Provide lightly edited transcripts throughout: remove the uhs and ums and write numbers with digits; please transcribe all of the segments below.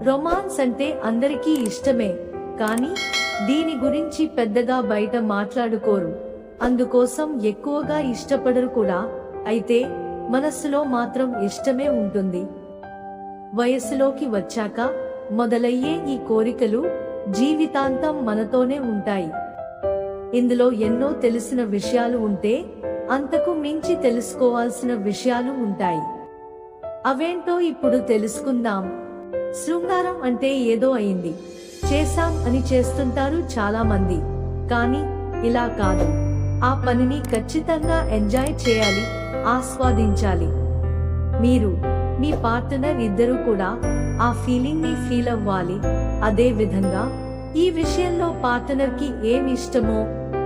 Romance అంటే అందరికీ ఇష్టమే, కానీ దీని గురించి పెద్దగా బయట మాట్లాడుకోరు, అందుకోసం ఎక్కువగా ఇష్టపడరు కూడా. అయితే మనస్సులో మాత్రం ఇష్టమే ఉంటుంది. వయస్సులోకి వచ్చాక మొదలయ్యే ఈ కోరికలు జీవితాంతం మనతోనే ఉంటాయి. ఇందులో ఎన్నో తెలిసిన విషయాలు ఉంటే అంతకు మించి తెలుసుకోవాల్సిన విషయాలు ఉంటాయి. అవేంటో ఇప్పుడు తెలుసుకుందాం. శృంగారం అంటే ఏదో అయింది, చేశాం అని చేస్తుంటారు చాలా మంది. కానీ ఇలా కాదు. ఆ పనిని ఖచ్చితంగా ఎంజాయ్ చేయాలి, ఆస్వాదించాలి. మీరు, మీ పార్ట్నర్ ఇద్దరు కూడా ఆ ఫీలింగ్ ని ఫీల్ అవ్వాలి. అదే విధంగా ఈ విషయంలో పార్ట్నర్ కి ఏమి ఇష్టమో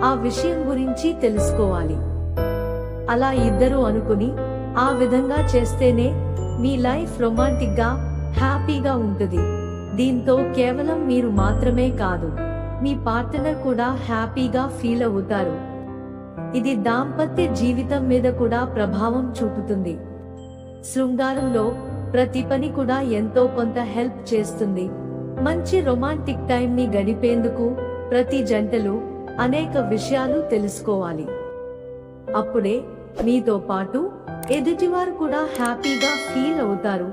ఆ విషయం గురించి తెలుసుకోవాలి. అలా ఇద్దరు అనుకుని ఆ విధంగా చేస్తేనే మీ లైఫ్ రొమాంటిక్ గా, హ్యాపీగా ఉంటుంది. దీంతో కేవలం మీరు మాత్రమే కాదు, మీ పార్ట్నర్ కూడా హ్యాపీగా ఫీల్ అవుతారు. ఇది దాంపత్య జీవితం మీద కూడా ప్రభావం చూపుతుంది. శృంగారంలో ప్రతి పని కూడా ఎంతో కొంత హెల్ప్ చేస్తుంది. మంచి రొమాంటిక్ టైం ని గడిపేందుకు ప్రతి జంటలు అనేక విషయాలు తెలుసుకోవాలి. అప్పుడే మీతో పాటు ఎదుటివారు కూడా హ్యాపీగా ఫీల్ అవుతారు.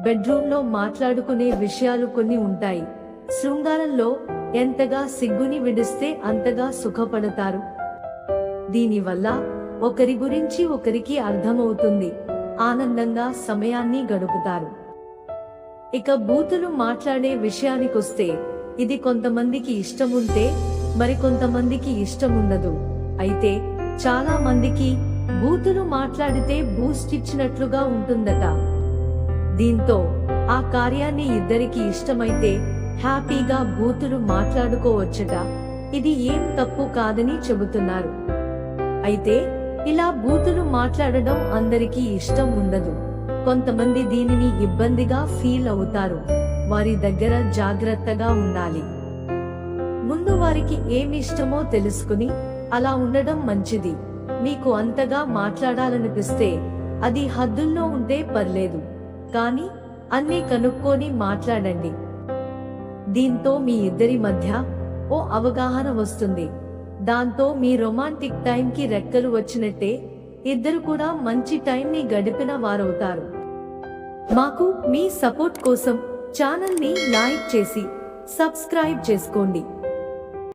బెడ్రూమ్ లో మాట్లాడుకునే విషయాలు కొన్ని ఉంటాయి. శృంగారంలో ఎంతగా సిగ్గుని విడిస్తే అంతగా సుఖపడతారు. దీనివల్ల ఒకరి గురించి ఒకరికి అర్థమవుతుంది, ఆనందంగా సమయాన్ని గడుపుతారు. ఇక బూతులు మాట్లాడే విషయానికొస్తే ఇది కొంతమందికి ఇష్టముంటే మరికొంతమందికి ఇష్టముండదు. అయితే చాలా మందికి బూతులు మాట్లాడితే బూస్ట్ ఇచ్చినట్లుగా ఉంటుందట. దీంతో ఆ కార్యాన్ని ఇద్దరికి ఇష్టమైతే హ్యాపీగా బూతులు మాట్లాడుకోవచ్చట. ఇది ఏం తప్పు కాదని చెబుతున్నారు. అయితే ఇలా బూతులు మాట్లాడడం అందరికీ ఇష్టం ఉండదు. కొంతమంది దీనిని ఇబ్బందిగా ఫీల్ అవుతారు. వారి దగ్గర జాగ్రత్తగా ఉండాలి. ముందు వారికి ఏమి ఇష్టమో తెలుసుకుని అలా ఉండడం మంచిది. మీకు అంతగా మాట్లాడాలనిపిస్తే అది హద్దుల్లో ఉంటే పర్లేదు, కానీ అన్నీ కనుక్కొని మాట్లాడండి. దీంతో మీ ఇద్దరి మధ్య ఓ అవగాహన వస్తుంది. దాంతో మీ రొమాంటిక్ టైంకి రెక్కలు వచ్చినట్టే. ఇద్దరు కూడా మంచి టైంని గడిపిన వారవుతారు. మాకు మీ సపోర్ట్ కోసం ఛానల్ ని లైక్ చేసి సబ్స్క్రైబ్ చేసుకోండి.